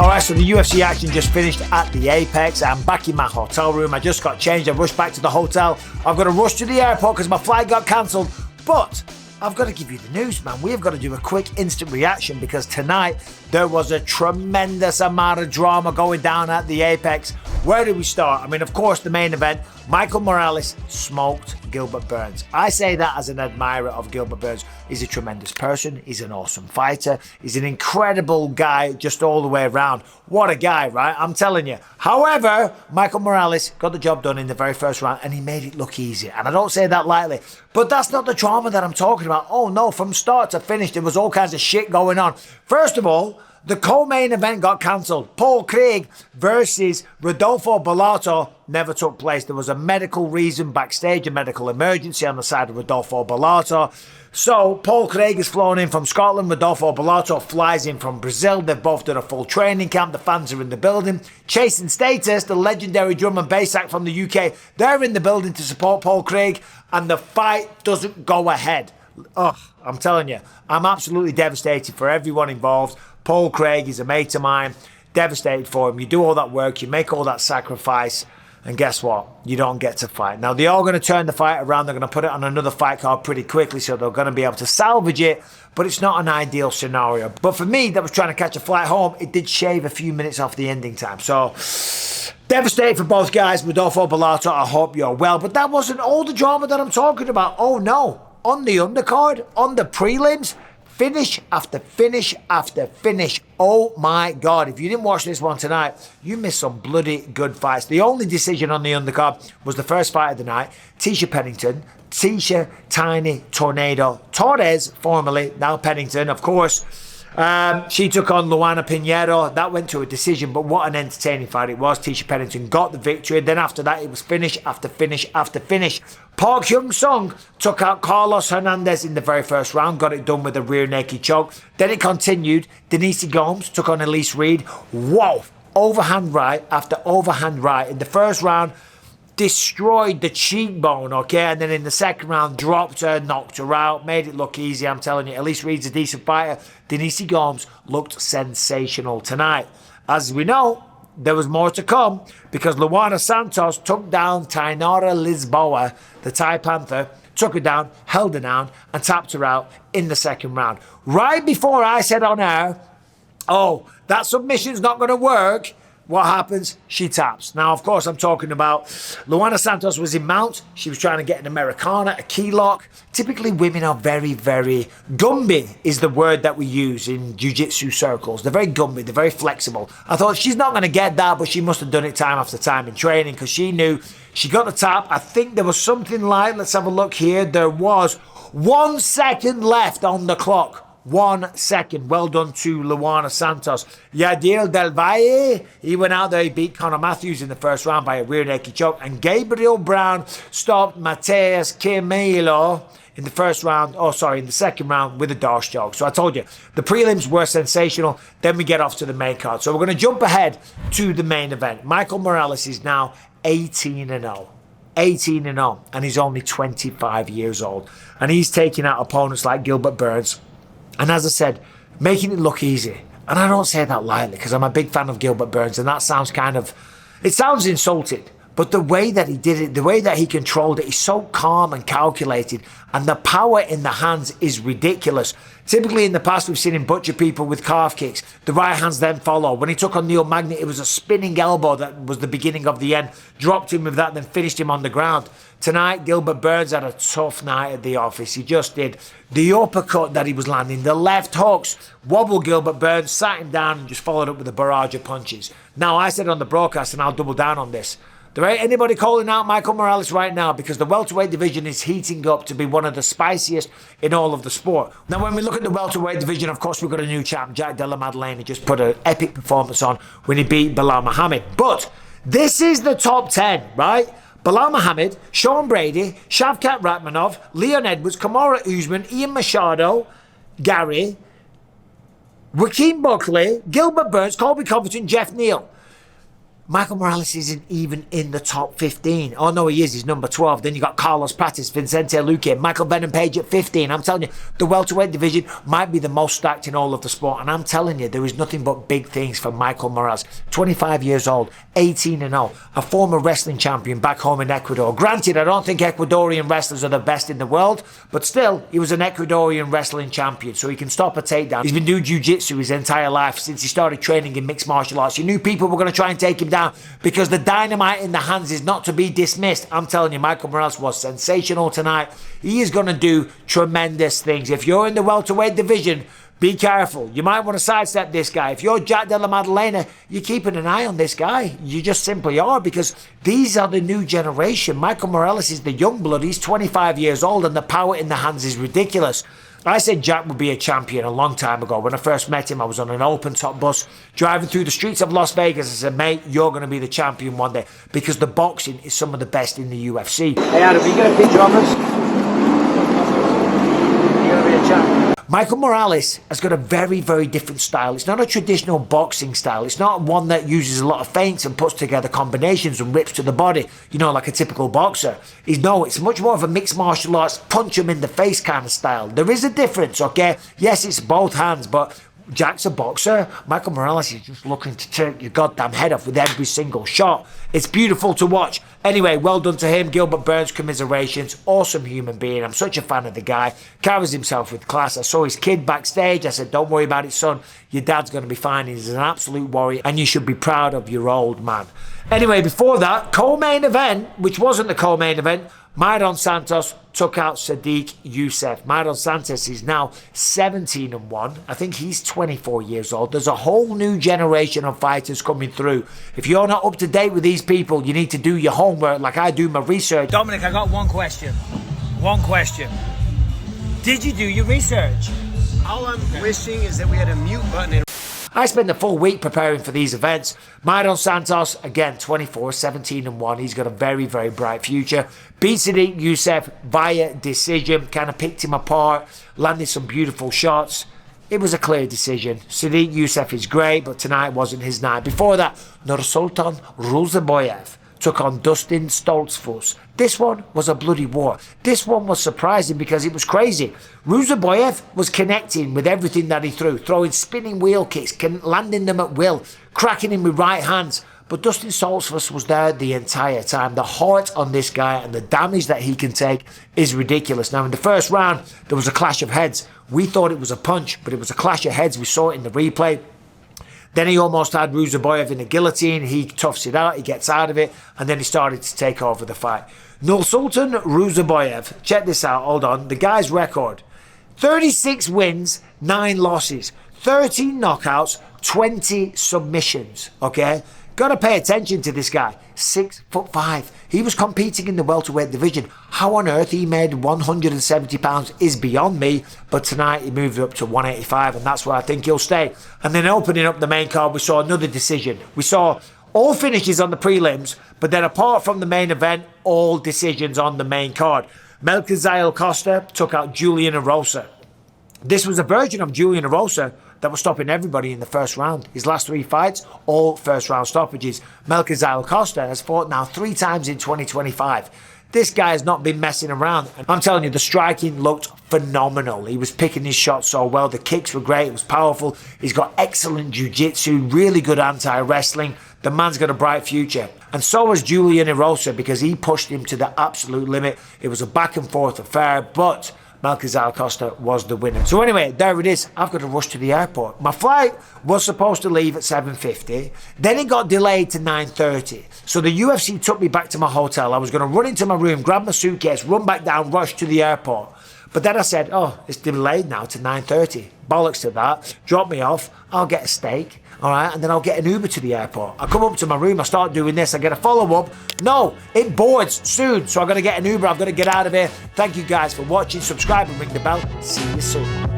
Alright, so the UFC action just finished at the Apex. I'm back in my hotel room. I just got changed. I rushed back to the hotel. I've got to rush to the airport because my flight got cancelled. But I've got to give you the news, man. We've got to do a quick instant reaction because tonight there was a tremendous amount of drama going down at the Apex. Where do we start? I mean, of course, the main event. Michael Morales smoked Gilbert Burns. I say that as an admirer of Gilbert Burns. He's a tremendous person. He's an awesome fighter. He's an incredible guy just all the way around. What a guy, right? I'm telling you. However, Michael Morales got the job done in the very first round and he made it look easy. And I don't say that lightly. But that's not the drama that I'm talking about. Oh no, from start to finish, there was all kinds of shit going on. First of all, the co-main event got cancelled. Paul Craig versus Rodolfo Bellato never took place. There was a medical reason backstage, a medical emergency on the side of Rodolfo Bellato. So Paul Craig is flown in from Scotland. Rodolfo Bellato flies in from Brazil. They've both done a full training camp. The fans are in the building. Chasing Status, the legendary drum and bass act from the UK, they're in the building to support Paul Craig. And the fight doesn't go ahead. Oh, I'm telling you, I'm absolutely devastated for everyone involved. Paul Craig is a mate of mine. Devastated for him. You do all that work, you make all that sacrifice, and guess what? You don't get to fight. Now, they are going to turn the fight around. They're going to put it on another fight card pretty quickly, so they're going to be able to salvage it, but it's not an ideal scenario. But for me, that was trying to catch a flight home, it did shave a few minutes off the ending time. So, devastated for both guys. Rodolfo Bellato, I hope you're well. But that wasn't all the drama that I'm talking about. Oh, no. On the undercard, on the prelims, finish after finish after finish. Oh my God, if you didn't watch this one tonight, you missed some bloody good fights. The only decision on the undercard was the first fight of the night. Tisha Pennington, Tisha Tiny Tornado Torres, formerly, now Pennington, of course. She took on Luana Pinheiro. That went to a decision, but what an entertaining fight it was. Tisha Pennington got the victory. Then after that, it was finish after finish after finish. Park Hyung-sung took out Carlos Hernandez in the very first round, got it done with a rear naked choke. Then it continued. Denise Gomes took on Elise Reed. Whoa! Overhand right after overhand right. In the first round, destroyed the cheekbone, okay? And then in the second round, dropped her, knocked her out, made it look easy, I'm telling you. Elise Reed's a decent fighter. Denise Gomes looked sensational tonight. As we know, there was more to come because Luana Santos took down Tainara Lisboa, the Thai Panther, took her down, held her down, and tapped her out in the second round. Right before I said on air, oh, that submission's not going to work, what happens? She taps. Now, of course, I'm talking about Luana Santos was in mount. She was trying to get an Americana, a key lock. Typically, women are very, very Gumby is the word that we use in jiu-jitsu circles. They're very Gumby. They're very flexible. I thought she's not going to get that, but she must have done it time after time in training because she knew she got the tap. I think there was something like, let's have a look here. There was 1 second left on the clock. 1 second. Well done to Luana Santos. Yadil Del Valle, he went out there, he beat Conor Matthews in the first round by a rear naked choke. And Gabriel Brown stopped Mateus Camilo in the second round with a Darce choke. So I told you, the prelims were sensational. Then we get off to the main card. So we're going to jump ahead to the main event. Michael Morales is now 18-0. 18-0. And he's only 25 years old. And he's taking out opponents like Gilbert Burns. And as I said, making it look easy. And I don't say that lightly because I'm a big fan of Gilbert Burns and that sounds it sounds insulting. But the way that he did it, the way that he controlled it, he's so calm and calculated. And the power in the hands is ridiculous. Typically in the past, we've seen him butcher people with calf kicks. The right hands then follow. When he took on Neil Magny, it was a spinning elbow that was the beginning of the end. Dropped him with that, then finished him on the ground. Tonight, Gilbert Burns had a tough night at the office. He just did. The uppercut that he was landing, the left hooks, wobbled Gilbert Burns, sat him down and just followed up with a barrage of punches. Now, I said on the broadcast, and I'll double down on this, there ain't anybody calling out Michael Morales right now because the welterweight division is heating up to be one of the spiciest in all of the sport. Now, when we look at the welterweight division, of course, we've got a new champ, Jack Della Maddalena. He just put an epic performance on when he beat Bilal Muhammad. But this is the top 10, right? Bilal Muhammad, Sean Brady, Shavkat Rakhmonov, Leon Edwards, Kamaru Usman, Ian Machado, Gary, Joaquin Buckley, Gilbert Burns, Colby Covington, Jeff Neal. Michael Morales isn't even in the top 15. Oh no, he is. He's number 12. Then you got Carlos Pratis, Vicente Luque, Michael Venom Page at 15. I'm telling you, the welterweight division might be the most stacked in all of the sport. And I'm telling you, there is nothing but big things for Michael Morales. 25 years old, 18-0, a former wrestling champion back home in Ecuador. Granted, I don't think Ecuadorian wrestlers are the best in the world, but still, he was an Ecuadorian wrestling champion, so he can stop a takedown. He's been doing jiu-jitsu his entire life since he started training in mixed martial arts. He knew people were going to try and take him down because the dynamite in the hands is not to be dismissed. I'm telling you, Michael Morales was sensational tonight. He is going to do tremendous things. If you're in the welterweight division, be careful. You might want to sidestep this guy. If you're Jack Della Maddalena, you're keeping an eye on this guy. You just simply are, because these are the new generation. Michael Morales is the young blood. He's 25 years old and the power in the hands is ridiculous. I said Jack would be a champion a long time ago. When I first met him, I was on an open-top bus driving through the streets of Las Vegas. I said, mate, you're going to be the champion one day, because the boxing is some of the best in the UFC. Hey, Adam, you got a picture of us? You're going to be a champion. Michael Morales has got a very, very different style. It's not a traditional boxing style. It's not one that uses a lot of feints and puts together combinations and rips to the body, you know, like a typical boxer. It's much more of a mixed martial arts, punch him in the face kind of style. There is a difference, okay? Yes, it's both hands, but Jack's a boxer. Michael Morales is just looking to take your goddamn head off with every single shot. It's beautiful to watch. Anyway, well done to him. Gilbert Burns, commiserations. Awesome human being. I'm such a fan of the guy. Carries himself with class. I saw his kid backstage. I said, don't worry about it, son. Your dad's going to be fine. He's an absolute warrior, and you should be proud of your old man. Anyway, before that, co-main event, which wasn't the co-main event, Myron Santos took out Sodiq Yusuff. Myron Santos is now 17-1. I think he's 24 years old. There's a whole new generation of fighters coming through. If you're not up to date with these people, you need to do your homework like I do my research. Dominic, I got one question. One question. Did you do your research? All I'm wishing is that we had a mute button. I spent the full week preparing for these events. Myron Santos, again, 24, 17-1. He's got a very, very bright future. Beat Sodiq Yusuff via decision. Kind of picked him apart. Landed some beautiful shots. It was a clear decision. Sodiq Yusuff is great, but tonight wasn't his night. Before that, Nursultan Ruziboyev took on Dustin Stoltzfus. This one was a bloody war. This one was surprising because it was crazy. Ruziboyev was connecting with everything that he threw, throwing spinning wheel kicks, landing them at will, cracking him with right hands. But Dustin Stoltzfus was there the entire time. The heart on this guy and the damage that he can take is ridiculous. Now, in the first round, there was a clash of heads. We thought it was a punch, but it was a clash of heads. We saw it in the replay. Then he almost had Ruziboyev in the guillotine. He toughs it out, he gets out of it, and then he started to take over the fight. Nursultan Ruziboyev, check this out, hold on. The guy's record, 36 wins, 9 losses, 13 knockouts, 20 submissions, okay? Got to pay attention to this guy. 6'5". He was competing in the welterweight division. How on earth he made 170 pounds is beyond me. But tonight he moved up to 185, and that's where I think he'll stay. And then opening up the main card, we saw another decision. We saw all finishes on the prelims, but then apart from the main event, all decisions on the main card. Melquizael Costa took out Julian Erosa. This was a version of Julian Erosa that was stopping everybody in the first round. His last 3 fights, all first round stoppages. Melquizael Costa has fought now 3 times in 2025. This guy has not been messing around. And I'm telling you, the striking looked phenomenal. He was picking his shots so well. The kicks were great. It was powerful. He's got excellent jiu-jitsu, really good anti-wrestling. The man's got a bright future. And so has Julian Erosa, because he pushed him to the absolute limit. It was a back and forth affair, but Melquizael Costa was the winner. So anyway, there it is. I've got to rush to the airport. My flight was supposed to leave at 7:50. Then it got delayed to 9:30. So the UFC took me back to my hotel. I was going to run into my room, grab my suitcase, run back down, rush to the airport. But then I said, oh, it's delayed now to 9:30. Bollocks to that. Drop me off. I'll get a steak. All right, and then I'll get an Uber to the airport. I come up to my room, I start doing this, I get a follow-up. No, it boards soon, so I've got to get an Uber, I've got to get out of here. Thank you guys for watching. Subscribe and ring the bell. See you soon.